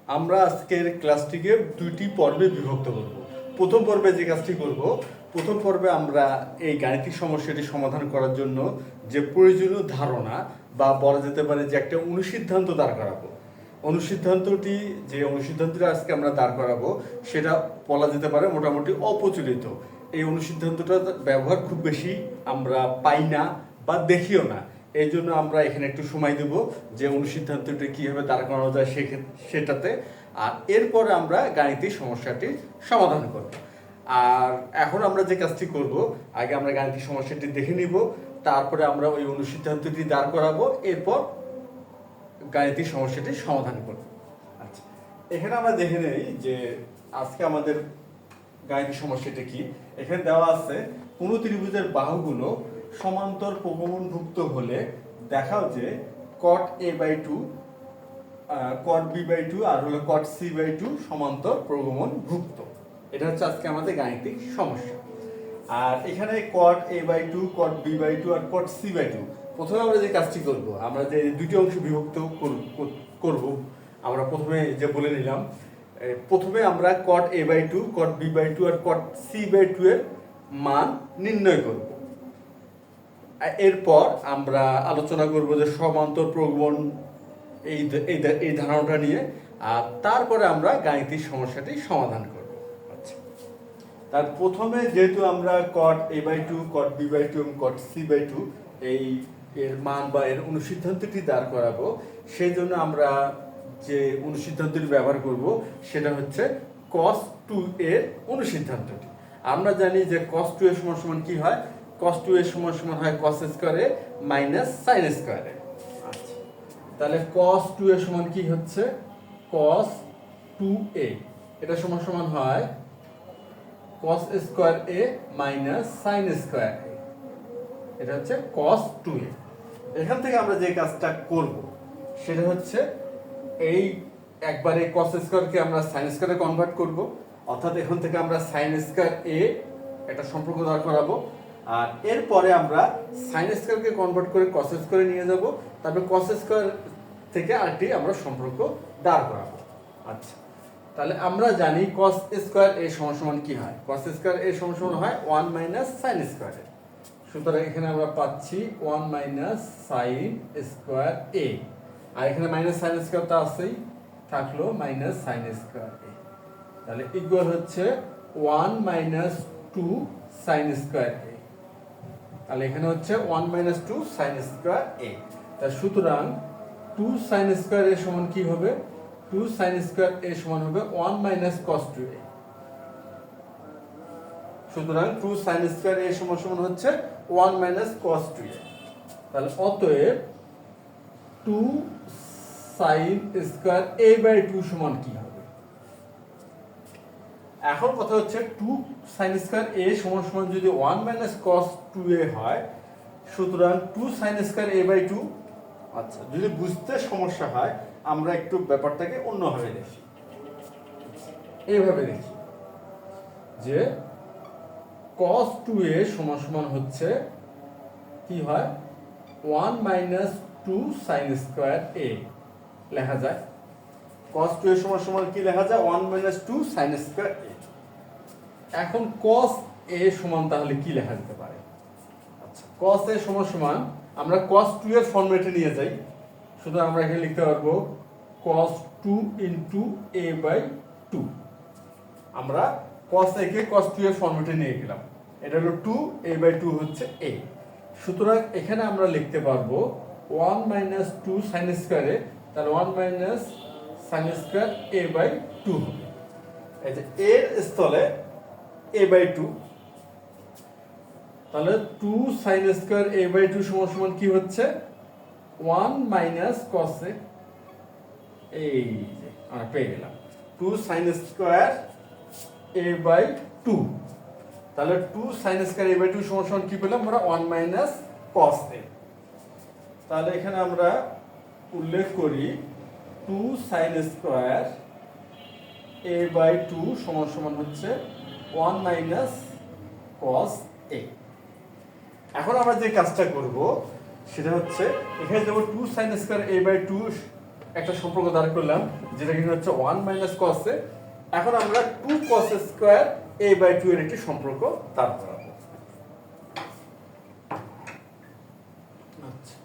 আমরা আজকের ক্লাসটিকে দুইটি পর্বে বিভক্ত করব। প্রথম পর্বে যে কাজটি করব, প্রথম পর্বে আমরা এই গাণিতিক সমস্যাটি সমাধান করার জন্য যে প্রয়োজনীয় ধারণা বা বলা যেতে পারে যে একটা অনুসিদ্ধান্ত দাঁড় করাবো। অনুসিদ্ধান্তটি আজকে আমরা দাঁড় করাবো সেটা বলা যেতে পারে মোটামুটি অপ্রচলিত। এই অনুসিদ্ধান্তটার ব্যবহার খুব বেশি আমরা পাই না বা দেখিও না। এই জন্য আমরা এখানে একটু সময় দেব যে অনুসিদ্ধান্তটি কীভাবে দাঁড় করানো যায় সেটাতে। আর এরপরে আমরা গাণিতিক সমস্যাটি সমাধান করব। আর এখন আমরা যে কাজটি করব, আগে আমরা গাণিতিক সমস্যাটি দেখে নিব, তারপরে আমরা ওই অনুসিদ্ধান্তটি দাঁড় করাবো, এরপর গাণিতিক সমস্যাটি সমাধান করব। আচ্ছা, এখানে আমরা দেখে নেই যে আজকে আমাদের গাণিতিক সমস্যাটি কি। এখানে দেওয়া আছে কোনো ত্রিভুজের বাহুগুলো সমান্তর প্রগমনভুক্ত হলে দেখাও যে cot a/2 cot b/2 আর হলো cot c/2 সমান্তর প্রগমনভুক্ত। এটা হচ্ছে আজকে আমাদের গাণিতিক সমস্যা। আর এখানে cot a/2 cot b/2 আর cot c/2, প্রথমে আমরা যে কাজটি করব, আমরা যে দুটি অংশে বিভক্ত করব, আমরা প্রথমে যে বলে নিলাম, প্রথমে আমরা cot a/2 cot b/2 আর cot c/2 এর মান নির্ণয় করব। এরপর আমরা আলোচনা করব যে সমান্তর প্রগমন এই ধারণাটা নিয়ে, আর তারপরে আমরা গাণিতিক সমস্যাটি সমাধান করব। আচ্ছা, তার প্রথমে যেহেতু আমরা cot a/2 cot b/2 এবং cot c/2 এর মান বা এর অনুসিদ্ধান্তটি দাঁড় করাবো, সেই জন্য আমরা যে অনুসিদ্ধান্তটি ব্যবহার করব সেটা হচ্ছে cos 2 এর অনুসিদ্ধান্তটি। আমরা জানি যে cos 2 এর সমান কি হয়, cos 2 এর সমান হয় cos স্কয়ারে মাইনাস sin স্কয়ারে। আচ্ছা, তাহলে cos 2 এর সমান কি হচ্ছে, cos 2a, এটা সমান হয় cos square a minus sin square a, এটা হচ্ছে cos 2a। এখান থেকে আমরা যে কাজটা করব সেটা হচ্ছে এই একবারে cos স্কয়ারকে আমরা sin স্কয়ারে কনভার্ট করব, অর্থাৎ এখান থেকে আমরা sin স্কয়ার a একটা সম্পর্ক দাঁড় করাবো, আর এরপরে আমরা sin স্কয়ারকে কনভার্ট করে cos স্কয়ারে নিয়ে যাব, তারপর cos স্কয়ার থেকে আরেকটি আমরা সম্পর্ক দাঁড় করাবো। আচ্ছা, তাহলে আমরা জানি cos স্কয়ার a সমান কি হয়, cos স্কয়ার a সমান হয় 1 মাইনাস sin স্কয়ার a। সুতরাং এখানে আমরা পাচ্ছি 1 মাইনাস sin স্কয়ার a, আর এখানে মাইনাস sin স্কয়ার তো আছেই, থাকলো মাইনাস sin স্কয়ার a। তাহলে ইকুয়াল হচ্ছে 1 মাইনাস 2 sin স্কয়ার a। তাহলে এখানে হচ্ছে 1 মাইনাস 2 sin স্কয়ার a। তাহলে সুতরাং 2 sin স্কয়ার a সমান কি হবে, 2 sin স্কয়ার a সমান হবে 1 মাইনাস cos 2a। সুতরাং 2 sin স্কয়ার a সমান হচ্ছে 1 মাইনাস cos 2a। তাহলে অতএব 2 sin স্কয়ার a/2 সমান কি হবে। এখন কথা হচ্ছে 2 sin স্কয়ার a সমান যদি 1 মাইনাস cos 2a হয়, সুতরাং 2 sin স্কয়ার a/2। আচ্ছা, যদি বুঝতে সমস্যা হয় আমরা একটু ব্যাপারটাকে অন্যভাবে দেখি। এইভাবে দেখি যে cos 2a সমান হচ্ছে কি হয়, 1 মাইনাস 2 sin স্কয়ার a লেখা যায়। cos 2a সমান কি লেখা যায়, 1 মাইনাস 2 sin স্কয়ার a। এখন cos a সমান তাহলে কি লেখা যেতে পারে। আচ্ছা, cos a সমান আমরা cos 2 এর ফরম্যাটে নিয়ে যাই, সুতরাং আমরা এখানে লিখতে পারবো cos 2 ইনটু a/2। আমরা cos a কে cos 2 এর ফরম্যাটে নিয়ে গেলাম, এটা হলো 2, a/2 হচ্ছে a। সুতরাং এখানে আমরা লিখতে পারবো 1 মাইনাস 2 sin স্কয়ারে, তাহলে 1 মাইনাস sin স্কয়ার a/2 হবে। এই যে এর স্থলে a/2, তাহলে 2 sin স্কয়ার a/2 সমান কি হচ্ছে, 1 মাইনাস cos a। এই যে আমরা পেয়ে গেলাম 2 sin স্কয়ার a/2। তাহলে 2 sin স্কয়ার a/2 সমান কি পেলাম আমরা, 1 মাইনাস cos a। তাহলে এখানে আমরা উল্লেখ করি 2 sin স্কয়ার a/2 সমান হচ্ছে 1 মাইনাস cos a। এখন আমরা যে কাজটা করব সেটা হচ্ছে এখানে দেব 2 sin স্কয়ার a/2 একটা সম্পর্ক দাঁড় করলাম, যেটা কিনা হচ্ছে 1 মাইনাস কস এ। এখন আমরা 2 কস স্কয়ার a বাই 2 এর একটি সম্পর্ক দাঁড় করাবো। আচ্ছা,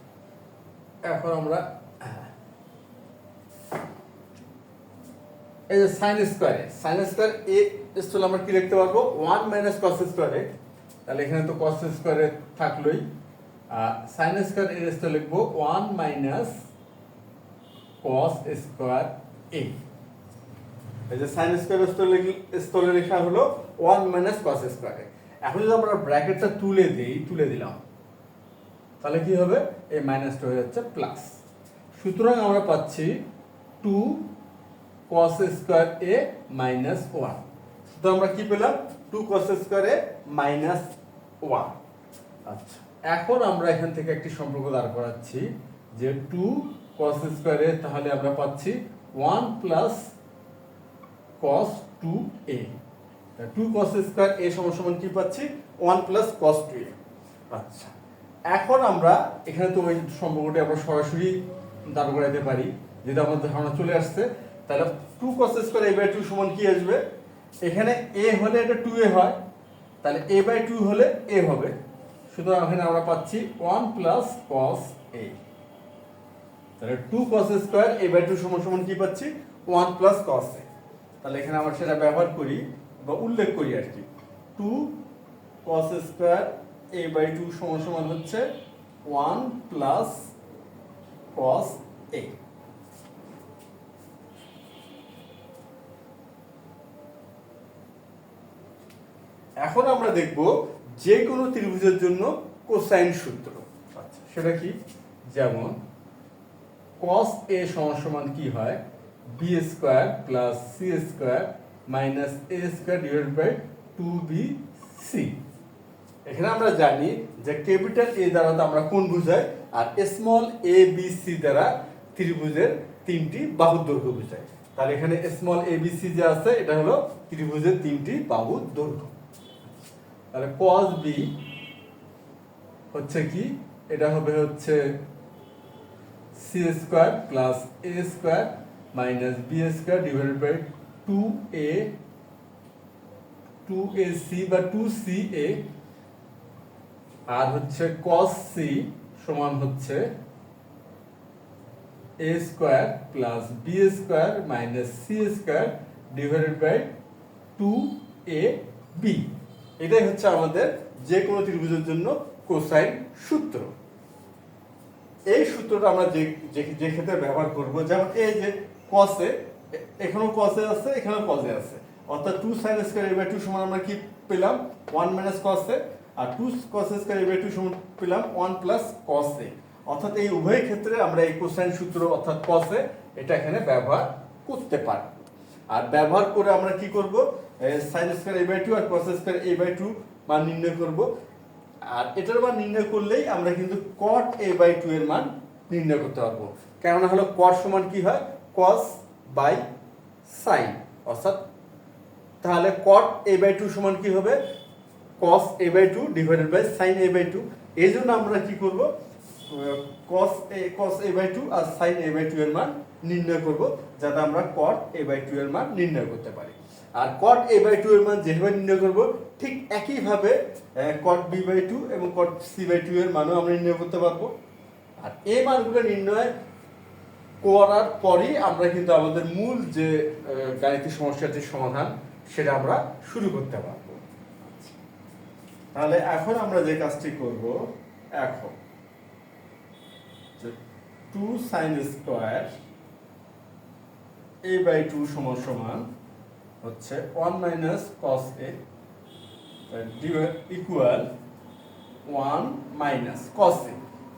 এখন আমরা এই যে সাইন স্কয়ার এ স্থলে আমরা কি লিখতে পারবো? 1 মাইনাস কস স্কয়ার এ। তাহলে এখানে তো কস স্কয়ার এ থাকলোই, সাইন স্কয়ার এর স্থলে লিখবো 1 মাইনাস কস স্কয়ার এ। এই যে সাইন স্কয়ার স্থলে লেখা হলো 1 মাইনাস কস স্কয়ার এ। এখন যদি আমরা ব্র্যাকেটটা তুলে দিলাম, তাহলে কি হবে? এই মাইনাসটা হয়ে যাচ্ছে প্লাস। সুতরাং আমরা পাচ্ছি 2 cos স্কয়ার a মাইনাস 1। তো আমরা কি পেলাম? 2 cos স্কয়ার a মাইনাস 1। আচ্ছা, এখন আমরা এখান থেকে একটি সম্পর্ক দাঁড় করাচ্ছি যে 2 cos স্কয়ার a, তাহলে আমরা পাচ্ছি 1 plus cos 2a। 2 cos square a সমান কি পাচ্ছি? 1 প্লাস cos 2a। আচ্ছা, এখন আমরা এখানে তো ওই সম্পর্কটি আমরা সরাসরি দাঁড় করাতে পারি, যেটা আমাদের ধারণা চলে আসছে। তাহলে 2 cos স্কয়ার a বাই 2 সমান কি আসবে? এখানে a হলে এটা 2a হয়, তাহলে a বাই 2 হলে a হবে। সুতরাং এখানে আমরা পাচ্ছি 1 প্লাস cos a। তাহলে 2 cos স্কয়ার a বাই 2 সমান কি পাচ্ছি? 1 প্লাস cos a। তাহলে এখানে আমরা সেটা ব্যবহার করি বা উল্লেখ করি আর কি। 2 cos স্কয়ার a বাই 2 সমান হচ্ছে 1 প্লাস cos a। এখন আমরা দেখব যে কোনো ত্রিভুজের জন্য কোসাইন সূত্র। আচ্ছা, সেটা কি? যেমন cos a সমান কি হয়? b square plus c square minus a square divided by 2bc। এখানে আমরা জানি যে ক্যাপিটাল A দ্বারা তো আমরা কোণ বুঝাই, আর স্মল a b c দ্বারা ত্রিভুজের তিনটি বাহুর দৈর্ঘ্য বুঝাই। তাহলে এখানে স্মল a b c যে আছে, এটা হলো ত্রিভুজের তিনটি বাহুর দৈর্ঘ্য। তাহলে cos b হচ্ছে কি? এটা হবে হচ্ছে c square plus a square minus b square divided by 2ac বা 2ca। আর হচ্ছে cos c সমান হচ্ছে a square plus b square minus c square divided by 2ab। এটাই হচ্ছে আমাদের যে কোনো ত্রিভুজের জন্য কোসাইন সূত্র। এই সূত্রটা আমরা যে ক্ষেত্রে ব্যবহার করব, যেমন এই যে cos a, এখানেও cos a আছে, এখানেও cos a আছে, অর্থাৎ 2 sin স্কয়ার a বাই 2 সমান আমরা কি পেলাম? 1 মাইনাস cos a। আর 2 cos স্কয়ার a বাই 2 সমান পেলাম 1 প্লাস cos a। অর্থাৎ এই উভয় ক্ষেত্রে আমরা এই কোসাইন সূত্র অর্থাৎ cos a এটা এখানে ব্যবহার করতে পারি। আর ব্যবহার করে আমরা কি করব? sin স্কয়ার a বাই 2 আর cos স্কয়ার a বাই 2 মান নির্ণয় করব। আর এটার মান নির্ণয় করলেই আমরা কিন্তু cot a বাই 2 এর মান নির্ণয় করতে পারবো। কেননা হলো cot সমান কি হয়? cos by sin। অর্থাৎ তাহলে cot a বাই 2 সমান কি হবে? cos a by 2 divided by sin a by 2। এই জন্য আমরা কি করব? cos a বাই 2 আর sin a বাই 2 এর মান নির্ণয় করব, যাতে আমরা cot a বাই 2 এর মান নির্ণয় করতে পারি। আর cot a বাই 2 এর মান যেভাবে নির্ণয় করব, ঠিক একইভাবে cot b বাই 2 এবং cot c বাই 2 এর মানও আমরা নির্ণয় করতে পারবো। আর এই মানগুলো নির্ণয় করার পরেই আমরা কিন্তু আমাদের মূল যে গাণিতিক সমস্যাটির সমাধান সেটা আমরা শুরু করতে পারবো। তাহলে এখন আমরা যে কাজটি করব, এখন 2 sin স্কয়ার a বাই 2 সমান হচ্ছে 1 minus cos a equal 1 minus cos a।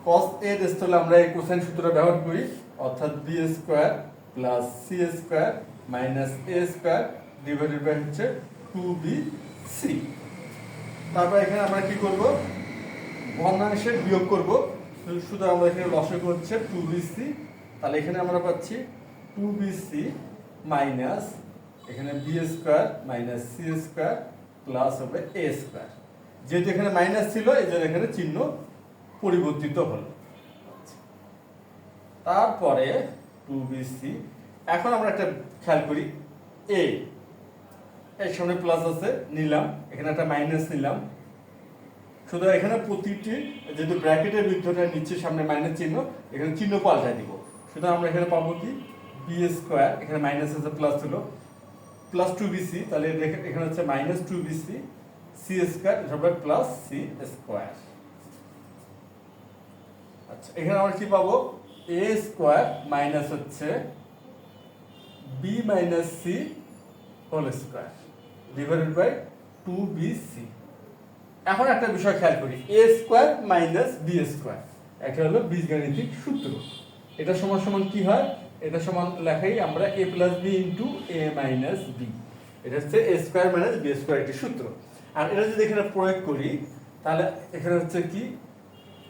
cos a এর স্থলে আমরা এই কোসাইন সূত্রটা ব্যবহার করি, অর্থাৎ b square plus c square minus a square divided by হচ্ছে 2bc। তারপর এখানে আমরা কি করব? ভগ্নাংশের বিয়োগ করব। শুধু আমরা এখানে লসাগু হচ্ছে 2bc। তাহলে এখানে আমরা পাচ্ছি 2bc মাইনাস এখানে b square minus c square plus হবে a স্কয়ার। যেহেতু এখানে মাইনাস ছিল, এই জন্য এখানে চিহ্ন পরিবর্তিত হলো। তারপরে 2bc। এখন আমরা একটা খেয়াল করি, a এর সামনে প্লাস আছে নিলাম, এখানে একটা মাইনাস নিলাম, শুধু এখানে প্রতিটি যেহেতু ব্র্যাকেটের ভিতরে নিচে সামনে মাইনাস চিহ্ন, এখানে চিহ্ন পাল্টাই দিব। সুতরাং আমরা এখানে পাবো কি বি স্কোয়ার, এখানে মাইনাস আছে প্লাস হলো প্লাস 2bc, তাহলে এখানে হচ্ছে মাইনাস 2bc সি স্কোয়ার হবে প্লাস সি স্কোয়ার। আচ্ছা, এখানে আমরা কি পাবো এ স্কোয়ার মাইনাস হচ্ছে b minus c whole square divided by 2bc। এখন একটা বিষয় খেয়াল করি, a square minus b square, এটা হলো বীজগাণিতিক সূত্র। এটা সমান সমান কি হয়, এটা সমান লেখাই আমরা এ প্লাস বি ইন্টু এ মাইনাস বি, এটা হচ্ছে এ স্কোয়ার মাইনাস বি স্কোয়ার একটি সূত্র। আর এটা যদি এখানে প্রয়োগ করি তাহলে এখানে হচ্ছে কি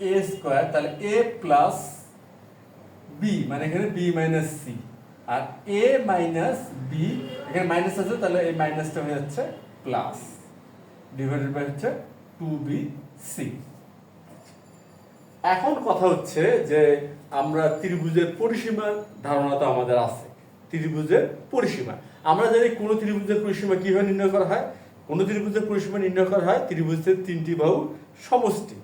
এ স্কোয়ার, তাহলে এ প্লাস বি মানে এখানে বি মাইনাস সি, আর এ মাইনাস বি এখানে মাইনাস আছে, তাহলে এই মাইনাসটা হয়ে যাচ্ছে প্লাস ডিভাইডেড বাই হচ্ছে 2bc। এখন কথা হচ্ছে যে আমরা ত্রিভুজের পরিসীমার ধারণা তো আমাদের আছে, ত্রিভুজের পরিসীমা আমরা জানি। কোন ত্রিভুজের পরিসীমা কিভাবে নির্ণয় করা হয়? কোন ত্রিভুজের পরিসীমা নির্ণয় করা হয় ত্রিভুজের তিনটি বাহু সমষ্টি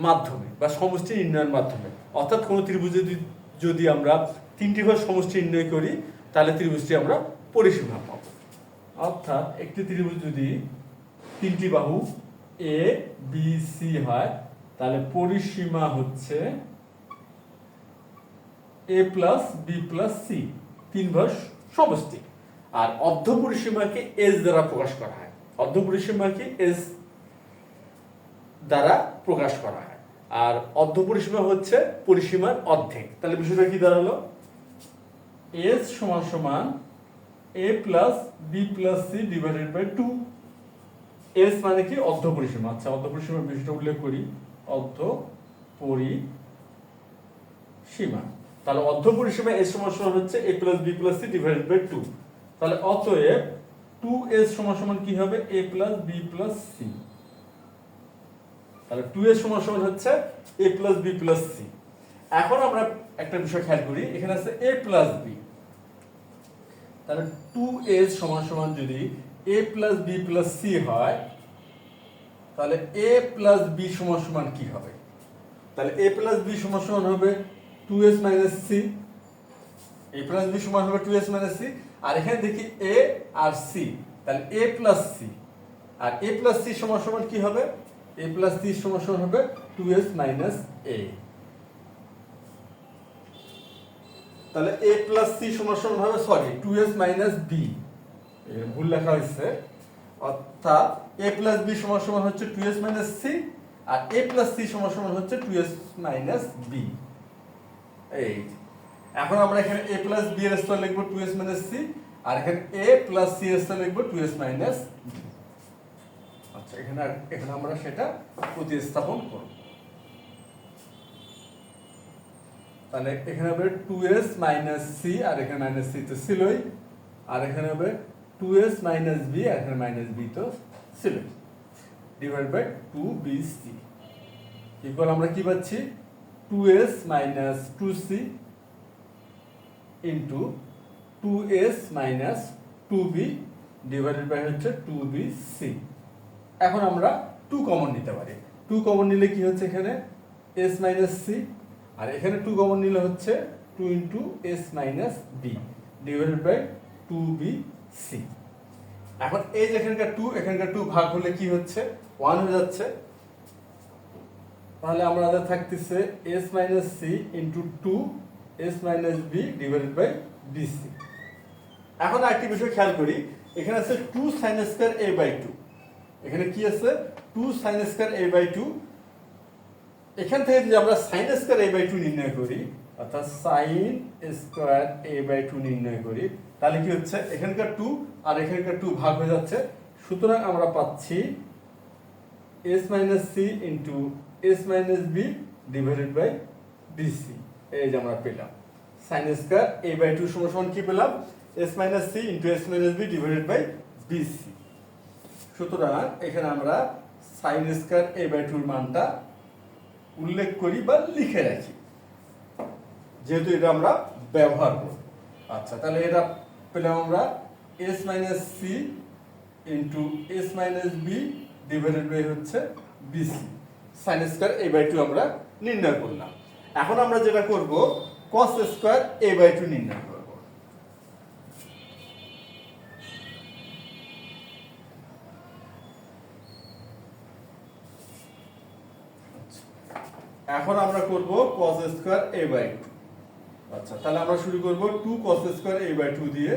মাধ্যমে বা সমষ্টি নির্ণয়ের মাধ্যমে। অর্থাৎ কোন ত্রিভুজে যদি আমরা তিনটি বাহু সমষ্টি নির্ণয় করি তাহলে ত্রিভুজটি আমরা পরিসীমা পাব। অর্থাৎ একটি ত্রিভুজ যদি তিনটি বাহু এ বি সি হয় তাহলে পরিসীমা হচ্ছে a plus b plus C, তিন বাহু সমষ্টি। আর অর্ধ পরিসীমাকে এস দ্বারা প্রকাশ করা হয়, অর্ধ পরিসীমাকে এস দ্বারা প্রকাশ করা হয়। আর অর্ধ পরিসীমা হচ্ছে পরিসীমার অর্ধেক। তাহলে বিষয়টা কি দাঁড়ালো, এস সমান সমান a plus b plus c divided by 2। S মানে কি অর্ধ পরিসীমা। আচ্ছা, অর্ধ পরিসীমার বিষয়টা উল্লেখ করি, অর্ধ পরিসীমা। তাহলে অর্ধ পরিসীমা এস সমান সমান হচ্ছে a plus b plus c divided by 2। তাহলে অতএব 2s সমান সমান কি হবে a plus b plus c. তাহলে 2s সমান সমান হচ্ছে a plus b plus c. এখন আমরা একটা বিষয় খেয়াল করি, এখানে আছে a প্লাস বি, তাহলে 2s সমান সমান যদি a plus b plus c হয় তাহলে a প্লাস বি সমান সমান কি হবে? তাহলে a প্লাস বি সমান সমান হবে 2s minus c, a plus b সমান হবে 2s মাইনাস সি। আর এখানে দেখি a আর c, তাহলে a প্লাস সি, আর a প্লাস সি সমান সমান কি হবে? a প্লাস সি সমান সমান হবে 2s মাইনাস a। তাহলে a প্লাস সি সমান সমান হবে 2s মাইনাস b, ভুল লেখা হয়েছে। অর্থাৎ a প্লাস বি সমান সমান হচ্ছে 2s মাইনাস c, আর a প্লাস সি সমান সমান হচ্ছে 2s মাইনাস b। এই এখন আমরা এখানে a প্লাস b এর স্তর লিখব 2s মাইনাস c, আর এখানে a প্লাস c এর স্তর লিখব 2s মাইনাস b। আচ্ছা, এখানে আমরা সেটা প্রতিস্থাপন করব। তাহলে এখানে হবে 2s মাইনাস c, আর এখানে মাইনাস c তো ছিলই, আর এখানে হবে 2s মাইনাস b, আর এখানে মাইনাস b তো ছিলই, ডিভাইড বাই 2bc ইকুয়াল আমরা কি পাচ্ছি 2s minus 2c into 2s minus 2b divided by হচ্ছে 2bc। এখন আমরা 2 কমন নিতে পারি। 2 কমন নিলে কি হচ্ছে এখানে s মাইনাস c, আর এখানে 2 কমন নিলে হচ্ছে 2 into s minus b divided by 2bc। এখন এই যে এখানকার 2 এখানকার 2 ভাগ হলে কি হচ্ছে 1 হয়ে যাচ্ছে। তাহলে আমাদের থাকতেছে s minus c into 2s minus b divided by bc। এখন আরেকটি বিষয় খেয়াল করি, এখানে আছে 2 sin স্কয়ার a বাই 2, এখানে কি আছে 2 sin স্কয়ার a বাই 2। এখান থেকে যদি আমরা sin স্কয়ার a বাই 2 নির্ণয় করি, অর্থাৎ sin স্কয়ার a বাই 2 নির্ণয় করি, তাহলে কি হচ্ছে এখানকার 2 আর এখানকার 2 ভাগ হয়ে যাচ্ছে। সুতরাং আমরা পাচ্ছি s minus c into s minus b divided by bc। এই যে আমরা পেলাম sin স্কয়ার a বাই 2 সমান সমান কি পেলাম s minus c into s minus b divided by bc। সুতরাং এখানে আমরা sin স্কয়ার a বাই 2 এর মানটা উল্লেখ করি বা লিখে রাখি, যেহেতু এটা আমরা ব্যবহার করব। আচ্ছা, তাহলে এটা পেলাম আমরা S minus c into S minus b divided by হচ্ছে BC sine square a by two আমরা নির্ণয় করলাম। এখন আমরা যেটা করব cos square a by two নির্ণয় করব। এখন আমরা করব cos স্কয়ার a বাই 2। আচ্ছা, তাহলে আমরা শুরু করব 2 cos স্কয়ার a বাই 2 দিয়ে।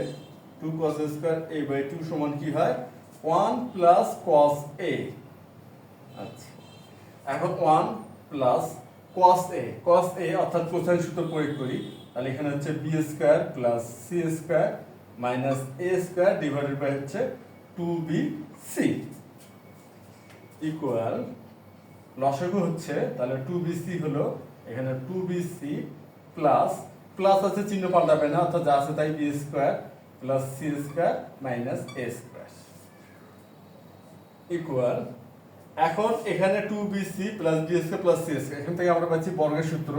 2 cos স্কয়ার a বাই 2 সমান কি হয় 1 প্লাস cos a। আচ্ছা, এখন 1 plus cos a। cos a অর্থাৎ কোসাইন সূত্র প্রয়োগ করি, তাহলে এখানে হচ্ছে b square plus c square minus a square divided by হচ্ছে 2bc ইকুয়াল লসাগু হচ্ছে তাহলে 2bc হলো এখানে 2bc প্লাস প্লাস আছে চিহ্ন পাল্টাবে না, অর্থাৎ যা আছে তাই b square plus c square minus a square equal এখন এখানে 2bc plus b square plus c square, এখান থেকে আমরা পাচ্ছি বর্গের সূত্র,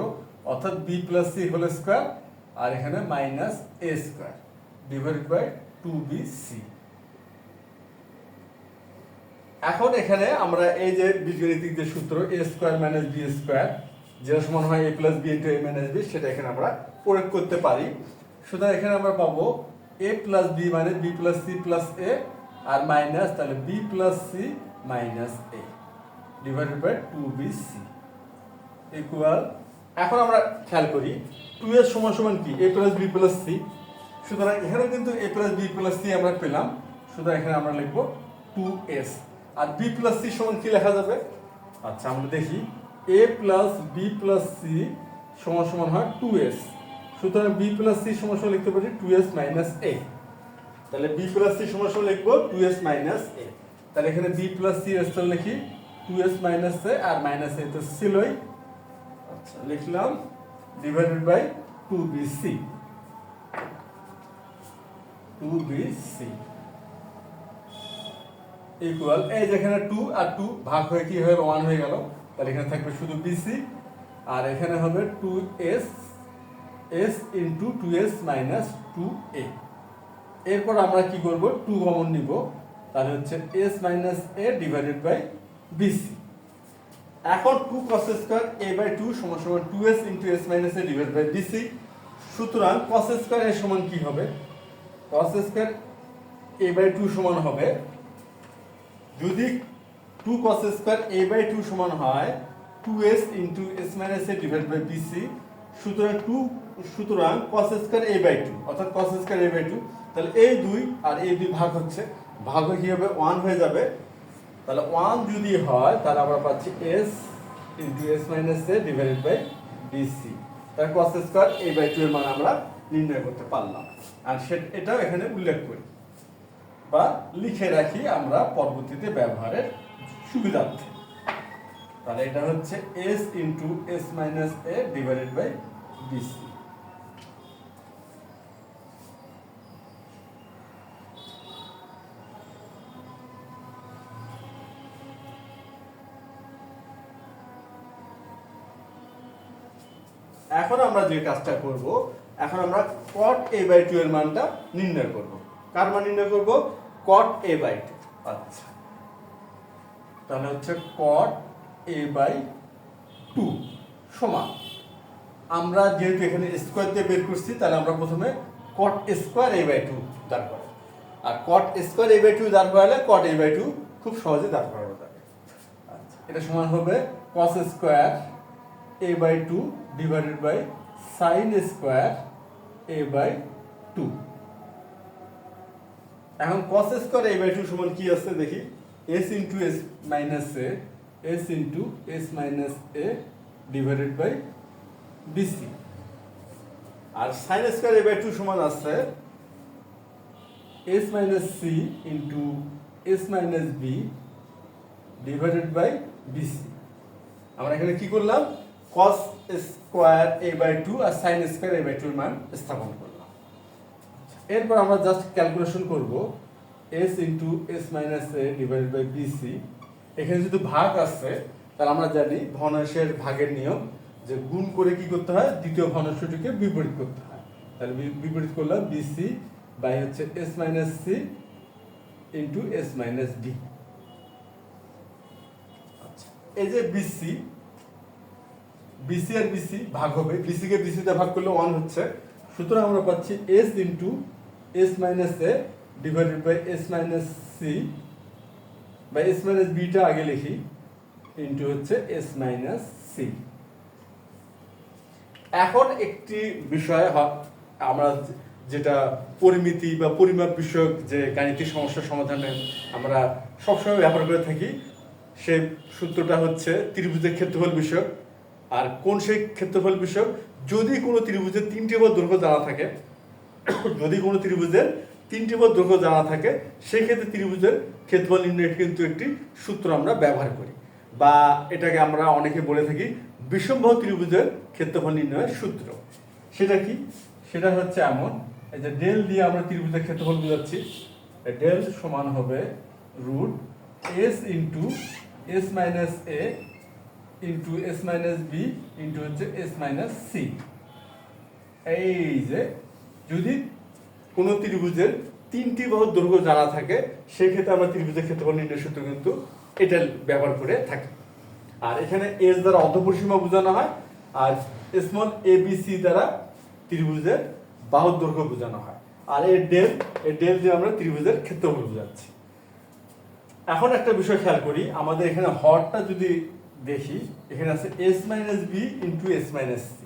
অর্থাৎ b plus c whole square আর এখানে minus a square divided by 2bc। এখন এখানে আমরা এই যে বীজগণিতিক যে সূত্র a square minus b square যেটা সমান হয় a plus b into a minus b, সেটা এখানে আমরা প্রয়োগ করতে পারি। সুতরাং এখানে আমরা পাবো a প্লাস b মানে b plus c plus a আর মাইনাস তাহলে b plus c minus a divided by 2bc equal এখন আমরা খেয়াল করি 2s সমান সমান কি a plus b plus c। সুতরাং এখানে কিন্তু a plus b plus c আমরা পেলাম, সুতরাং এখানে আমরা লিখব 2s। আর b প্লাস c সমান কি লেখা যাবে? আচ্ছা, আমরা দেখি a plus b plus c সমান সমান হয় 2s। সুতরাং b প্লাস c সমান সমান লিখতে পারি 2s মাইনাস a। তাহলে b প্লাস c সমান সমান লিখব 2s মাইনাস a। তাহলে এখানে b প্লাস c স্থান লিখি 2s মাইনাস a আর মাইনাস a তো ছিলই। আচ্ছা, লিখলাম divided by 2bc 2bc equal এই যেখানে 2 আর 2 ভাগ হয়ে কি হয়ে 1 হয়ে গেল, তাহলে এখানে থাকবে শুধু bc আর এখানে হবে 2s s into 2s minus 2a। এরপর আমরা কি করব 2 কমন নিব, তাহলে হচ্ছে s minus a divided by bc। এখন 2 cos স্কয়ার a বাই 2 সমান সমান 2s into s minus a divided by bc। সুতরাং cos স্কয়ার এর সমান কি হবে? cos স্কয়ার a বাই 2 সমান হবে, যদি 2 cos স্কয়ার a বাই 2 সমান হয় 2s into s minus a divided by bc। সুতরাং cos স্কয়ার a বাই 2 অর্থাৎ cos স্কয়ার a বাই 2, তাহলে এই 2 আর এই 2 ভাগ হচ্ছে, ভাগ হয়ে কি হবে 1 হয়ে যাবে। তাহলে 1 যদি হয় তাহলে আমরা পাচ্ছি s into s minus a divided by bc। তাহলে cos স্কয়ার a বাই 2 এর মান আমরা নির্ণয় করতে পারলাম। আর এটাও এখানে উল্লেখ করি বা লিখে রাখি আমরা পরবর্তীতে ব্যবহারের সুবিধার্থে। তাহলে এটা হচ্ছে s into s minus a divided by bc। এখন আমরা যে কাজটা করব, এখন আমরা cot a বাই 2 এর মানটা নির্ণয় করব। কার মান নির্ণয় করব? cot a by 2। আচ্ছা, তাহলে হচ্ছে cot a বাই 2 সমান, আমরা যেহেতু এখানে স্কয়ার দিয়ে বের করছি তাহলে আমরা প্রথমে cot স্কয়ার a বাই 2 দাঁড় করাবো। আর cot স্কয়ার a বাই 2 দাঁড় করালে cot a বাই 2 খুব সহজে দাঁড় করানো যাবে। আচ্ছা, এটা সমান হবে cos square a by 2 divided by sin square a by 2। এখন cos স্কয়ার a বাই 2 সমান কি আছে দেখি, s into s minus a s into s minus a divided by bc। আর sin স্কয়ার a বাই 2 সমান আছে s minus c into s minus b divided by bc। আমরা এখানে কি করলাম? cos স্কয়ার a বাই 2 আর sin square a by 2 এর মান স্থাপন করলাম। এরপর আমরা জাস্ট ক্যালকুলেশন করব s into s minus a divided by bc। এখানে যদি ভাগ আছে তাহলে আমরা জানি ভগ্নাংশের ভাগের নিয়ম যে গুণ করে কি করতে হয়, দ্বিতীয় ভগ্নাংশটিকে বিপরীত করতে হয়। তাহলে বিপরীত করলাম বিসি বাই হচ্ছে S minus c into S minus d. আচ্ছা, এই যে বিসি বিসি আর বিসি ভাগ হবে, বিসি কে বিসি তে ভাগ করলে 1 হচ্ছে, সুতরাং আমরা পাচ্ছি s into S minus a divided by s minus c বা এস মাইনাস বিটা আগে লিখি ইন্টু হচ্ছে এস মাইনাস সি। এখন একটি বিষয় আমরা যেটা পরিমিতি বা পরিমাপ বিষয়ক যে গাণিতিক সমস্যার সমাধানে আমরা সবসময় ব্যবহার করে থাকি, সেই সূত্রটা হচ্ছে ত্রিভুজের ক্ষেত্রফল বিষয়ক। আর কোন সেই ক্ষেত্রফল বিষয়ক? যদি কোনো ত্রিভুজের 3টি বাহুর দৈর্ঘ্য জানা থাকে, যদি কোনো ত্রিভুজের 3টি বাহুর দৈর্ঘ্য জানা থাকে, সেক্ষেত্রে ত্রিভুজের ক্ষেত্রফল নির্ণয়ের কিন্তু একটি সূত্র আমরা ব্যবহার করি, বা এটাকে আমরা অনেকে বলে থাকি বিষমবাহু ত্রিভুজের ক্ষেত্রফল নির্ণয়ের সূত্র। সেটা কি? সেটা হচ্ছে এমন, এই যে ডেল দিয়ে আমরা ত্রিভুজের ক্ষেত্রফল বোঝাচ্ছি। ডেল সমান হবে root S into S minus a into S minus b into হচ্ছে এস মাইনাস সি। এই যে যদি কোনো ত্রিভুজের 3টি বাহুর দৈর্ঘ্য জানা থাকে, সেক্ষেত্রে আমরা ত্রিভুজের ক্ষেত্রফল নির্ণয়ের সূত্র কিন্তু এটা ব্যবহার করে থাকি। আর এখানে এস দ্বারা অর্ধপরিসীমা বোঝানো হয়, আর স্মল এ বি সি দ্বারা ত্রিভুজের বাহুর দৈর্ঘ্য বোঝানো হয়। আর এই ডেল দিয়ে আমরা ত্রিভুজের ক্ষেত্রফল বোঝাচ্ছি। এখন একটা বিষয় খেয়াল করি, আমাদের এখানে হরটা যদি দেখি, এখানে আছে s minus b into S minus c,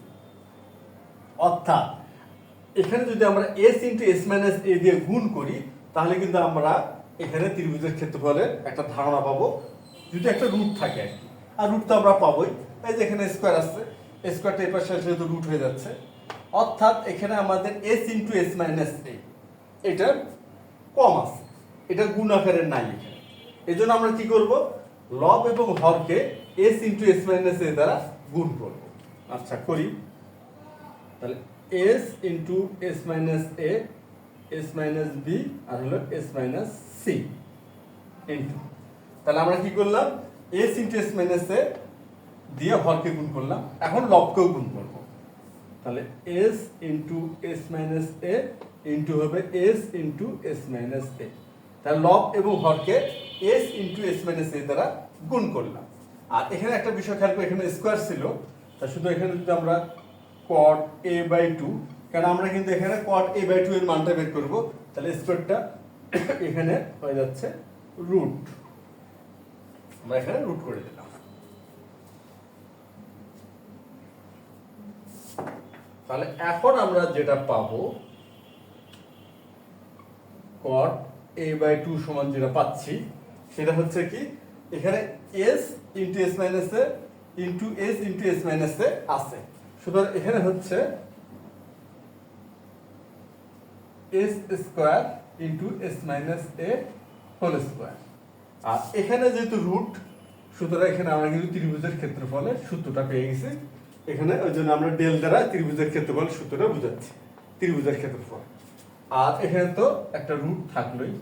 অর্থাৎ এখানে যদি আমরা s into S minus a দিয়ে গুণ করি, তাহলে কিন্তু আমরা এখানে ত্রিভুজের ক্ষেত্রফলের একটা ধারণা পাবো, যদি একটা রুট থাকে আর কি। আর রুট তো আমরা পাবোই, এই যে এখানে স্কোয়ার আছে, স্কোয়ারটা এর পাশে আসলে তো রুট হয়ে যাচ্ছে, অর্থাৎ এখানে আমাদের এস ইন্টু এস মাইনাস এ এটা কম আছে, এটা গুণ আকারের নাই এখানে। এই জন্য আমরা কি করব? লব এবং হরকে এস ইন্টু এস মাইনাস এ দ্বারা গুণ করব। আচ্ছা করি, তাহলে এস ইন্টু এস মাইনাস এ, এস মাইনাস বি, আর হলো এস মাইনাস সি ইন্টু, তাহলে আমরা কি করলাম? S into S minus a দিয়ে হরকে গুণ করলাম, এখন লবকেও গুণ করব। তাহলে s into S minus a into হবে এস ইন্টু এস মাইনাস এ। তাহলে লব এবং হরকে এস ইন্টু এস মাইনাস এ দ্বারা গুণ করলাম। আর এখানে একটা বিষয় খেয়াল করি, এখানে স্কোয়ার ছিল, তা শুধু এখানে যদি আমরা cot a বাই 2, কারণ আমরা কিন্তু এখানে cot a বাই 2 এর মানটা বের করব, তাহলে স্কোয়ারটা এখানে হয়ে যাচ্ছে রুট, আমরা এখানে রুট করে দিলাম। তাহলে এখন আমরা যেটা পাবো, cot a বাই 2 সমান যেটা পাচ্ছি, সেটা হচ্ছে কি, এখানে s into S minus a into S into S minus a আছে, সুতরাং এখানে হচ্ছে S square into S minus a whole square. আর এখানে যেহেতু রুট, সুতরাং এখানে আমরা কিন্তু ত্রিভুজের ক্ষেত্রফলের সূত্রটা পেয়ে গেছি এখানে, ওই জন্য আমরা ডেল দ্বারা ত্রিভুজের ক্ষেত্রফল সূত্রটা বুঝাচ্ছি, ত্রিভুজের ক্ষেত্রফল। আর এখানে তো একটা রুট থাকলোই,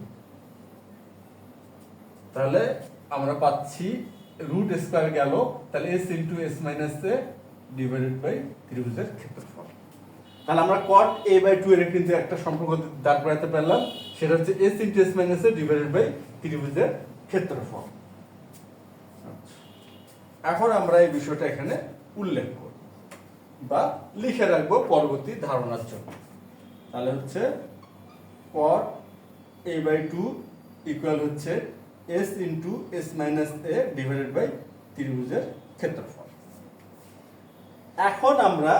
তাহলে আমরা পাচ্ছি রুট স্কোয়ার গেল, তাহলে s into S minus a divided by ত্রিভুজের ক্ষেত্রফল। তাহলে আমরা cot a বাই 2 এর কিন্তু একটা সম্পর্ক দাঁড় করাতে পারলাম, সেটা হচ্ছে s into S minus a divided by ত্রিভুজের ক্ষেত্রফল। এখন আমরা এই বিষয়টা এখানে উল্লেখ করব বা লিখে রাখবো পরবর্তী ধারণার জন্য। তাহলে হচ্ছে cot a বাই 2 ইকুয়াল হচ্ছে s into S minus a divided by ত্রিভুজের ক্ষেত্রফল। এখন আমরা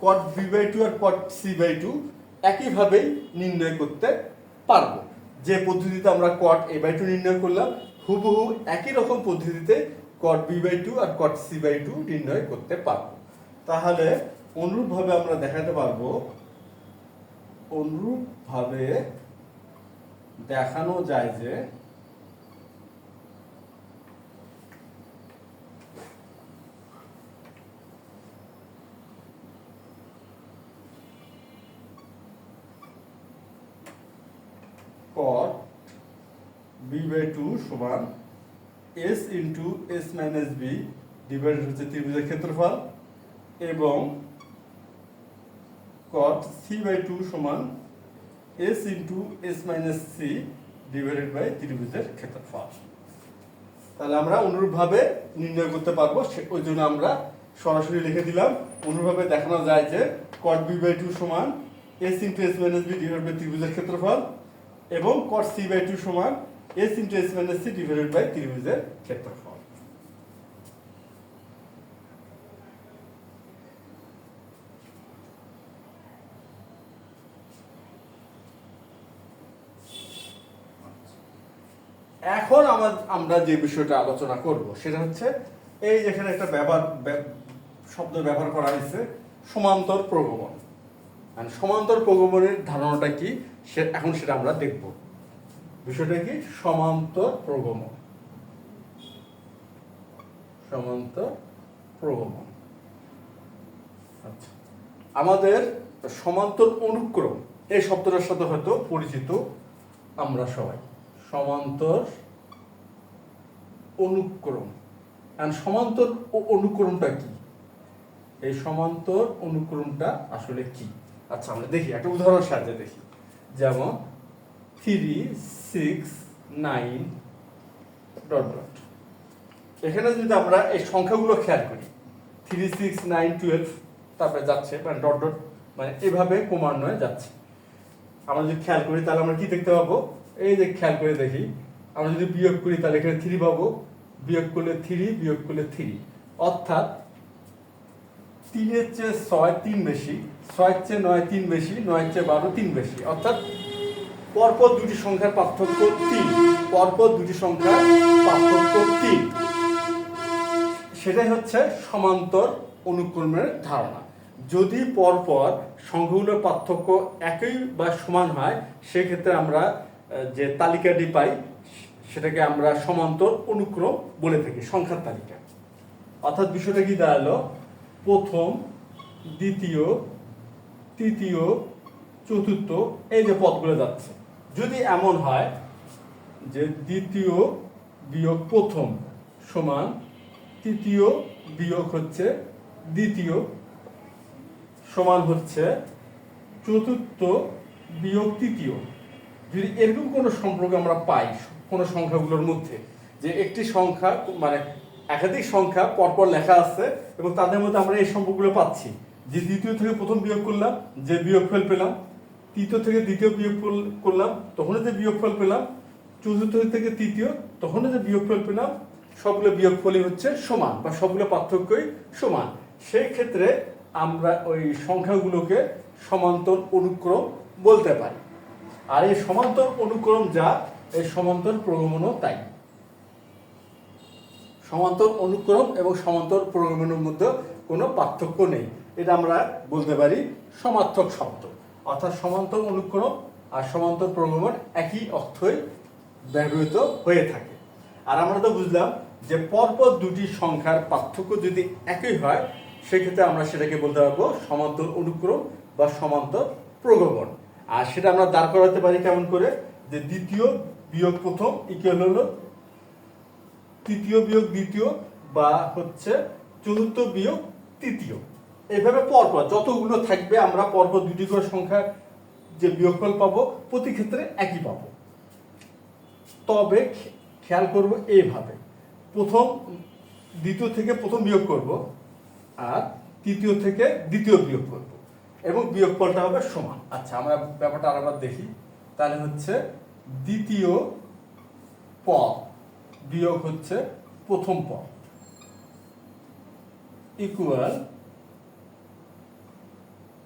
cot b বাই 2 আর cot c বাই 2 একইভাবেই নির্ণয় করতে পারবো। যে পদ্ধতিতে আমরা cot a বাই 2 নির্ণয় করলাম, হুবহু একই রকম পদ্ধতিতে cot b বাই 2 আর cot c বাই 2 নির্ণয় করতে পারবো। তাহলে অনুরূপভাবে আমরা দেখাতে পারবো, অনুরূপভাবে দেখানো যায় যে cot b বাই 2 সমান s into S minus b divided হচ্ছে ত্রিভুজের ক্ষেত্রফল, এবং cot c/2 সমান s into s minus c divided by ত্রিভুজের ক্ষেত্রফল। তাহলে আমরা অনুরূপভাবে নির্ণয় করতে পারবো, ওই জন্য আমরা সরাসরি লিখে দিলাম। অনুরূপভাবে দেখানো যায় যে cot b/2 সমান s into s minus b divided by ত্রিভুজের ক্ষেত্রফল এবং cot c/2 সমান s into s minus c divided by ত্রিভুজের ক্ষেত্রফল। এখন আমরা যে বিষয়টা আলোচনা করব সেটা হচ্ছে এই যেখানে একটা শব্দ ব্যবহার করা হয়েছে সমান্তর প্রগমন। সমান্তর প্রগমনের ধারণাটা কি এখন সেটা আমরা দেখব। বিষয়টা কি সমান্তর প্রগমন। সমান্তর প্রগমন, আচ্ছা, আমাদের সমান্তর অনুক্রম এই শব্দটার সাথে হয়তো পরিচিত আমরা সবাই। সমান্তর অনুক্রম। সমান্তর অনুক্রমটা কি? এই সমান্তর অনুক্রমটা আসলে কি? আচ্ছা, আমরা দেখি একটা উদাহরণ সাহায্যে দেখি। যেমন 3, 6, 9 ডট ডট। এখানে যদি আমরা এই সংখ্যাগুলো খেয়াল করি 3, 6, 9, 12 তারপরে যাচ্ছে মানে ডট ডট, মানে এভাবে ক্রমান্বয়ে যাচ্ছে। আমরা যদি খেয়াল করি তাহলে আমরা কি দেখতে পাবো? এই যে খেয়াল করে দেখি, আমরা যদি বিয়োগ করি তাহলে এখানে 3 পাবো, বিয়োগ করলে 3, বিয়োগ করলে 3, অর্থাৎ 3-এর চেয়ে 6 3 বেশি, 6-এর চেয়ে 9 3 বেশি, 9-এর চেয়ে 12 3 বেশি, অর্থাৎ পরপর দুটি সংখ্যার পার্থক্য 3, পরপর দুটি সংখ্যার পার্থক্য 3। সেটাই হচ্ছে সমান্তর অনুক্রমের ধারণা। যদি পরপর সংখ্যাগুলোর পার্থক্য একই বা সমান হয় সেক্ষেত্রে আমরা যে তালিকাটি পাই সেটাকে আমরা সমান্তর অনুক্রম বলে থাকি, সংখ্যার তালিকা। অর্থাৎ বিষয়টা কি দাঁড়ালো? প্রথম, দ্বিতীয়, তৃতীয়, চতুর্থ এই যে পদগুলো যাচ্ছে, যদি এমন হয় যে দ্বিতীয় বিয়োগ প্রথম সমান তৃতীয় বিয়োগ হচ্ছে দ্বিতীয় সমান হচ্ছে চতুর্থ বিয়োগ তৃতীয়, যদি এরকম কোনো সম্পর্ক আমরা পাই কোনো সংখ্যাগুলোর মধ্যে, যে একটি সংখ্যা মানে একাধিক সংখ্যা পরপর লেখা আছে এবং তাদের মধ্যে আমরা এই সম্পর্কগুলো পাচ্ছি, যে দ্বিতীয় থেকে প্রথম বিয়োগ করলাম যে বিয়োগফল পেলাম, তৃতীয় থেকে দ্বিতীয় বিয়োগ করলাম তখনও যে বিয়োগফল পেলাম, চতুর্থ থেকে তৃতীয় তখনও যে বিয়োগফল পেলাম, সবগুলো বিয়োগফলই হচ্ছে সমান বা সবগুলো পার্থক্যই সমান। সেই ক্ষেত্রে আমরা ওই সংখ্যাগুলোকে সমান্তর অনুক্রম বলতে পারি। আর এই সমান্তর অনুক্রম যা, এই সমান্তর প্রগমনও তাই। সমান্তর অনুক্রম এবং সমান্তর প্রগমনের মধ্যে কোনো পার্থক্য নেই, এটা আমরা বলতে পারি সমার্থক শব্দ। অর্থাৎ সমান্তর অনুক্রম আর সমান্তর প্রগমন একই অর্থই ব্যবহৃত হয়ে থাকে। আর আমরা তো বুঝলাম যে পরপর দুটি সংখ্যার পার্থক্য যদি একই হয় সেক্ষেত্রে আমরা সেটাকে বলতে পারবো সমান্তর অনুক্রম বা সমান্তর প্রগমন। আর সেটা আমরা দাঁড় করাতে পারি কেমন করে? যে দ্বিতীয় বিয়োগ প্রথম ইকুয়াল হলো তৃতীয় বিয়োগ দ্বিতীয় বা হচ্ছে চতুর্থ বিয়োগ তৃতীয়। এইভাবে পরপর যতগুলো থাকবে আমরা পরপর দুটি করে সংখ্যা যে বিয়োগফল পাবো প্রতি ক্ষেত্রে একই পাবো। তবে খেয়াল করব এইভাবে, প্রথম দ্বিতীয় থেকে প্রথম বিয়োগ করব আর তৃতীয় থেকে দ্বিতীয় বিয়োগ করব এবং বিয়োগফলটা হবে সমান। আচ্ছা, আমরা ব্যাপারটা আরেকবার দেখি। তাহলে হচ্ছে দ্বিতীয় পদ বিয়োগ হচ্ছে প্রথম পদ ইকুয়াল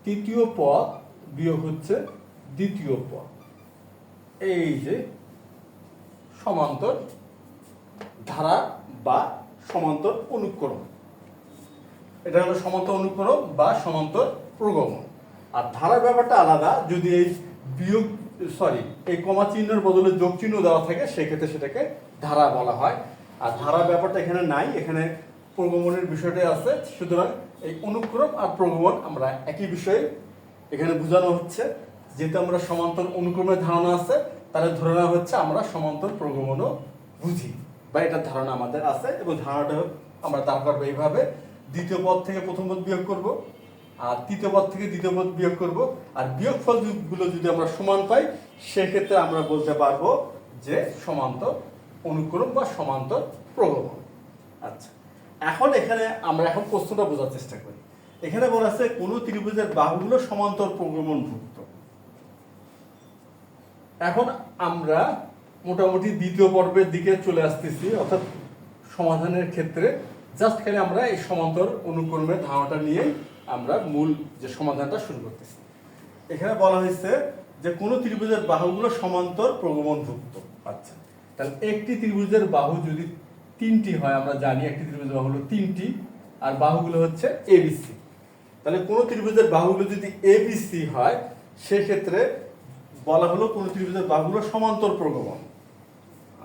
তৃতীয় পদ বিয়োগ হচ্ছে দ্বিতীয় পদ। এই যে সমান্তর ধারা বা সমান্তর অনুক্রম, এটা হলো সমান্তর অনুক্রম বা সমান্তর প্রগমন। আর ধারার ব্যাপারটা আলাদা, যদি এই এই কমা চিহ্নের বদলে যোগ চিহ্ন দেওয়া থাকে সেক্ষেত্রে সেটাকে ধারা বলা হয়। আর ধারার ব্যাপারটা এখানে নাই, এখানে প্রগমনের বিষয়টাই আছে। সুতরাং এই অনুক্রম আর প্রগমন আমরা একই বিষয়ে এখানে বোঝানো হচ্ছে। যেহেতু আমরা সমান্তর অনুক্রমের ধারণা আছে তাহলে ধরে নেওয়া হচ্ছে আমরা সমান্তর প্রগমনও বুঝি বা এটার ধারণা আমাদের আছে। এবং ধারণাটা আমরা দাঁড় করবো এইভাবে, দ্বিতীয় পদ থেকে প্রথম পদ বিয়োগ করব, আর তৃতীয় পদ থেকে দ্বিতীয় পদ বিয়োগ করব, আর বিয়োগফলগুলো যদি আমরা সমান পাই সেক্ষেত্রে আমরা বলতে পারবো যে সমান্তর অনুক্রম বা সমান্তর প্রগমন। আচ্ছা, এখন এখানে আমরা এখন প্রশ্নটা বোঝার চেষ্টা করি। এখানে বলা আছে কোন ত্রিভুজের বাহুগুলো সমান্তর প্রগমনভুক্ত। এখন আমরা মোটামুটি দ্বিতীয় পর্বের দিকে চলে আসতেছি, অর্থাৎ সমাধানের ক্ষেত্রে জাস্ট খালি আমরা এই সমান্তর অনুক্রমের ধারণাটা নিয়ে আমরা মূল যে সমাধানটা শুরু করতেছি। এখানে বলা হয়েছে যে কোন ত্রিভুজের বাহুগুলো সমান্তর প্রগমনভুক্ত। আচ্ছা, তাহলে একটি ত্রিভুজের বাহু যদি তিনটি হয়, আমরা জানি একটি ত্রিভুজের বাহু হলো তিনটি আর বাহুগুলো হচ্ছে এবিসি। তাহলে কোন ত্রিভুজের বাহুগুলো যদি এবিসি হয় সেক্ষেত্রে বলা হলো কোন ত্রিভুজের বাহুগুলো সমান্তর প্রগমন।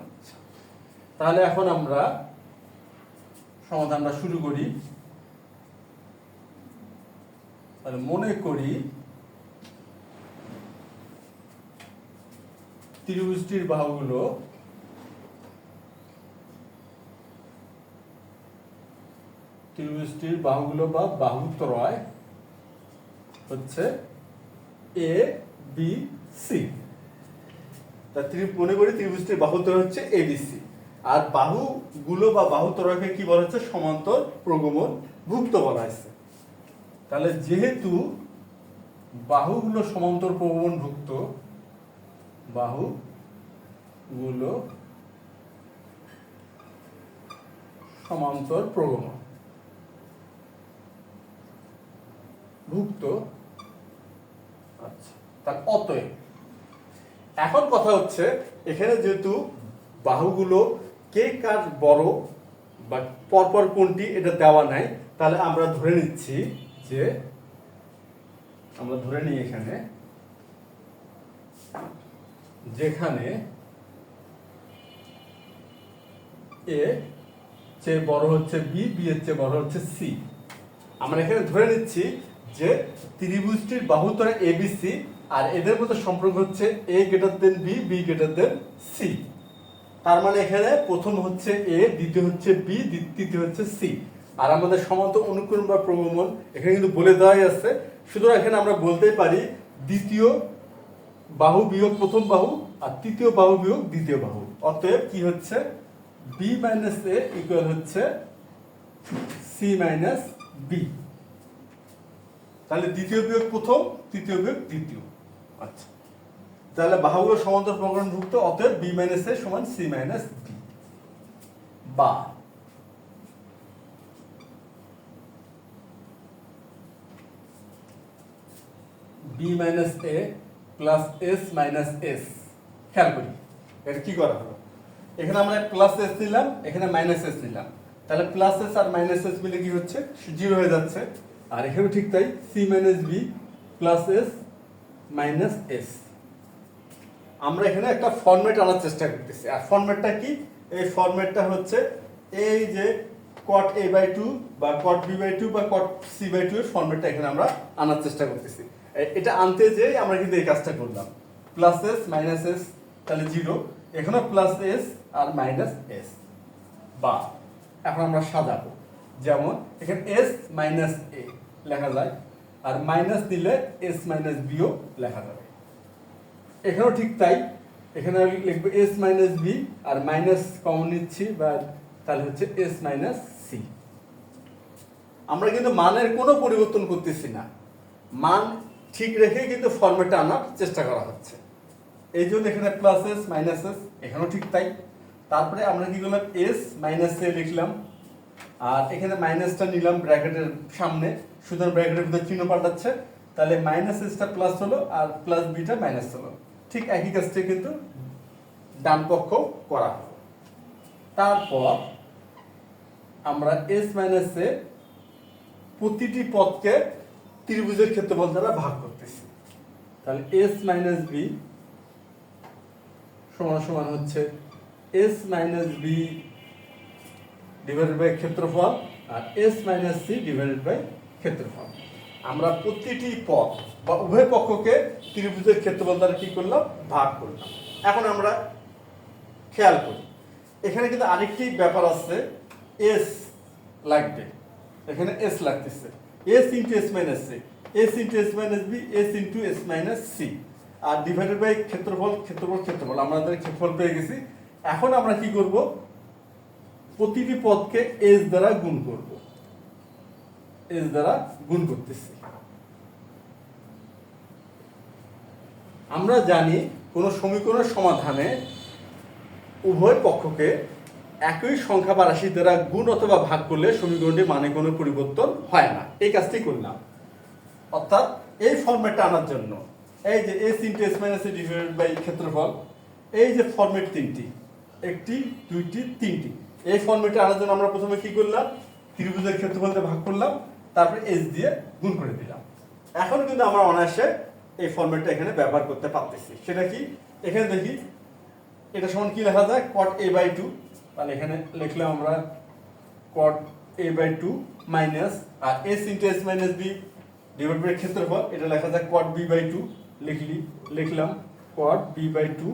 আচ্ছা, তাহলে এখন আমরা সমাধানটা শুরু করি। তাহলে মনে করি ত্রিভুজটির বাহুগুলো বা বাহুত্রয় হচ্ছে এ বি সি। মনে করি ত্রিভুজটির বাহুত্রয় হচ্ছে এবিসি, আর বাহুগুলো বা বাহুত্রয়কে কি বলা হচ্ছে সমান্তর প্রগমন ভুক্ত বলা হয়েছে। তাহলে যেহেতু বাহুগুলো সমান্তর প্রগমন ভুক্ত, বাহুগুলো সমান্তর প্রগমন ভুক্ত, আচ্ছা, তার অতএব এখন কথা হচ্ছে এখানে যেহেতু বাহুগুলো কে কার বড় বা পরপর কোনটি এটা দেওয়া নাই, তাহলে আমরা ধরে নিচ্ছি যে আমরা ধরে নিই এখানে যেখানে এ চেয়ে বড় হচ্ছে বি, বি এর চেয়ে বড় হচ্ছে সি, আমরা এখানে ধরে নিচ্ছি যে ত্রিভুজটির বাহুত্রয় এবিসি আর এদের মধ্যে সম্পর্ক হচ্ছে a greater than b, b greater than c. তার মানে এখানে প্রথম হচ্ছে এ, দ্বিতীয় হচ্ছে বি, তৃতীয় হচ্ছে সি। আর আমাদের সমান্তর অনুক্রম বা প্রগমন এখানে কিন্তু বলে দেওয়াই আছে। সুতরাং এখানে আমরা বলতেই পারি দ্বিতীয় বাহু বিয়োগ প্রথম বাহু আর তৃতীয় বাহু বিয়োগ দ্বিতীয় বাহু। অতএব কি হচ্ছে বি মাইনাস এ ইকুয়াল হচ্ছে সি মাইনাস বি। তাহলে দ্বিতীয় বিয়োগ প্রথম, তৃতীয় বিয়োগ দ্বিতীয়। আচ্ছা, তাহলে বাহুগুলো সমান্তর প্রগমনভুক্ত, অতএব বি মাইনাস এ সমান সি মাইনাস বি, বা বি মাইনাস এ প্লাস এস মাইনাস এস। খেয়াল করি এটা কি করা হলো, এখানে আমরা প্লাস এস নিলাম, এখানে মাইনাস এস নিলাম, তাহলে প্লাস এস আর মাইনাস এস মিলে কি হচ্ছে জিরো হয়ে যাচ্ছে। আর এখানেও ঠিক তাই, c minus b plus s minus s. আমরা এখানে একটা ফরম্যাট আনার চেষ্টা করতেছি, আর ফরম্যাটটা কি, এই ফরম্যাটটা হচ্ছে এই যে cot a/2 বা cot b/2 বা cot c/2 এর ফরম্যাটটা এখানে আমরা আনার চেষ্টা করতেছি। এটা আনতে যে আমরা কিন্তু এই কাজটা করলাম, প্লাস এস মাইনাস এস তাহলে জিরো, এখানে প্লাস এস আর মাইনাস এস। বা এখন আমরা সাজাবো, যেমন এখানে এস মাইনাস এ লেখা যায়, আর মাইনাস দিলে এস মাইনাস বিও লেখা যাবে। এখানেও ঠিক তাই, এখানে লিখবো এস মাইনাস বি আর মাইনাস কমন নিচ্ছি, বা তাহলে হচ্ছে এস মাইনাস সি। আমরা কিন্তু মানের কোনো পরিবর্তন করতেছি না, মান ঠিক রেখে কিন্তু ফরম্যাটটা আনার চেষ্টা করা হচ্ছে। এই জন্য এখানে প্লাস এস মাইনাস এস, এখানেও ঠিক তাই। তারপরে আমরা কি করলাম, এস মাইনাস এ লিখলাম, আর এখানে মাইনাসটা নিলাম ব্র্যাকেটের সামনে, সুতরাং ব্র্যাকেটের ভিতরে চিহ্ন পাল্টাচ্ছে, তাহলে মাইনাস এসটা প্লাস হলো আর প্লাস বিটা মাইনাস হলো। ঠিক একই কাজটা কিন্তু ডান পক্ষ করা হলো। তারপর আমরা এস মাইনাস এ প্রতিটি পদকে ত্রিভুজের ক্ষেত্রফল দ্বারা ভাগ করতেছি। তাহলে এস মাইনাস বি সমান সমান হচ্ছে S minus b divided by ক্ষেত্রফল আর S minus c divided by ক্ষেত্রফল। আমরা প্রতিটি পদ বা উভয় পক্ষকে ত্রিভুজের ক্ষেত্রফল দ্বারা কি করলাম, ভাগ করলাম। এখন আমরা খেয়াল করি, এখানে কিন্তু আরেকটি ব্যাপার আছে, এস লাগবে, এখানে এস লাগতেছে। S into S minus c, s into S minus b, s into S minus c, আর ডিভাইডেড বাই ক্ষেত্রফল ক্ষেত্রফল ক্ষেত্রফল। আমরা ক্ষেত্রফল পেয়ে গেছি। এখন আমরা কি করব, প্রতিটি পদকে এস দ্বারা গুণ করব, এস দ্বারা গুণ করতেছি। আমরা জানি কোন সমীকরণের সমাধানে উভয় পক্ষকে একই সংখ্যা বা রাশি দ্বারা গুণ অথবা ভাগ করলে সমীকরণটির মানে কোনো পরিবর্তন হয় না। এই কাজটি করলাম। অর্থাৎ এই ফরম্যাটটা আনার জন্য এই যে s into S minus c divided by ক্ষেত্রফল, এই যে ফরম্যাট তিনটি, একটি, দুইটি, তিনটি, এই ফরম্যাটে আনার জন্য আমরা প্রথমে কি করলাম, ত্রিভুজের ক্ষেত্রফল দিয়ে ভাগ করলাম, তারপরে এস দিয়ে গুণ করে দিলাম। এখন কিন্তু আমরা অনায়াসে এই ফরম্যাটটা এখানে ব্যবহার করতে পারতেছি। সেটা কি, এখানে দেখি এটা সমান কি লেখা যায়, cot a বাই 2। তাহলে এখানে লিখলাম আমরা cot a বাই 2 মাইনাস, আর s into s minus b divide by ক্ষেত্রফল, এটা লেখা যায় cot b বাই 2। লিখলাম cot b বাই 2,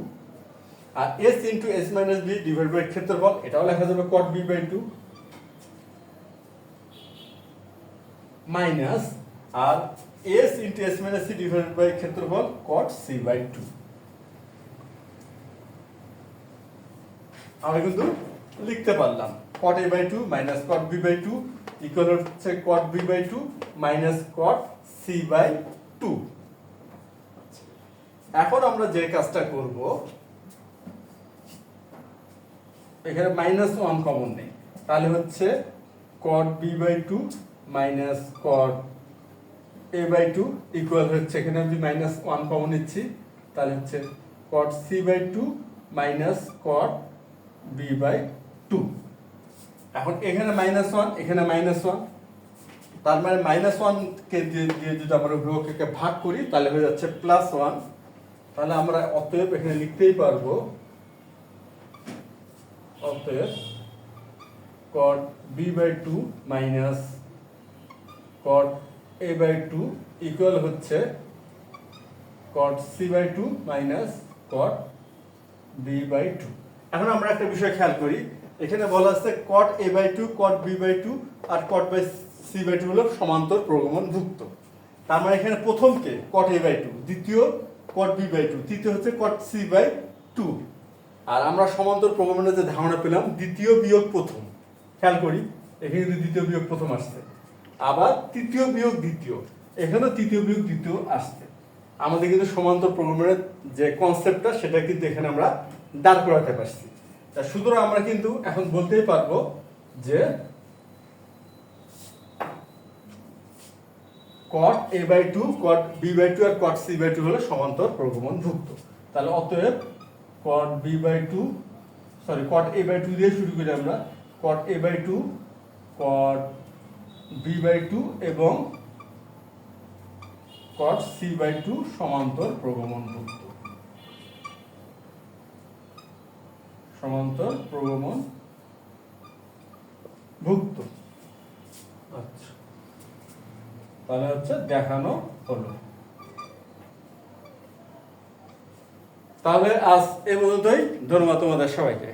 আর s into s minus b divide by ক্ষেত্রফল, এটাও লেখা যাবে cot b বাই 2 মাইনাস, আর s into s minus c divide by ক্ষেত্রফল cot c বাই 2। আমরা কিন্তু লিখতে পারলাম cot a by 2 minus cot b by 2 equal হচ্ছে cot b by 2 minus cot c by 2। এখন আমরা যে কাজটা করব, এখানে মাইনাস 1 কমন নেই, তাহলে হচ্ছে cot b by 2 minus cot a by 2 equal হচ্ছে, এখানে আমি মাইনাস 1 কমন নিচ্ছি, তাহলে হচ্ছে cot c by 2 minus cot b by 2। এখন এখানে মাইনাস 1, এখানে মাইনাস 1, তার মানে মাইনাস 1 কে দিয়ে যদি আমরা উভয়কে ভাগ করি তাহলে হয়ে যাচ্ছে প্লাস 1। তাহলে আমরা অতএব এখানে লিখতেই পারবো, অতএব cot b by 2 minus cot a by 2 equal হচ্ছে cot c by 2 minus cot b by 2। এখন আমরা একটা বিষয় খেয়াল করি, এখানে বলা আছে cot a by 2, cot b by 2 আর cot বাই c বাই 2 হলো সমান্তর প্রগমন যুক্ত। তার মানে এখানে প্রথমকে cot a বাই 2, দ্বিতীয় cot b বাই 2, তৃতীয় হচ্ছে cot c বাই 2। আর আমরা সমান্তর প্রগমনের যে ধারণা পেলাম দ্বিতীয় বিয়োগ প্রথম, খেয়াল করি এখানে কিন্তু দ্বিতীয় বিয়োগ প্রথম আসছে, আবার তৃতীয় বিয়োগ দ্বিতীয়, এখানেও তৃতীয় বিয়োগ দ্বিতীয় আসছে। আমাদের কিন্তু সমান্তর প্রগমনের যে কনসেপ্টটা সেটা কিন্তু এখানে আমরা দাঁড় করাতে পারছি। তা সুতরাং আমরা কিন্তু এখন বলতেই পারবো যে cot a by 2, cot b by 2 আর cot c বাই 2 হলো সমান্তর প্রগমন যুক্ত। তাহলে অতএব cot b by 2, cot a by 2 দিয়ে শুরু করি আমরা, cot a by 2, cot b by 2 এবং cot c বাই 2 সমান্তর প্রগমন যুক্ত, সমান্তর প্রগমন ভুক্ত। আচ্ছা, তাহলে হচ্ছে দেখানো হলো। তাহলে আজ এই পর্যন্তই। ধন্যবাদ তোমাদের সবাইকে।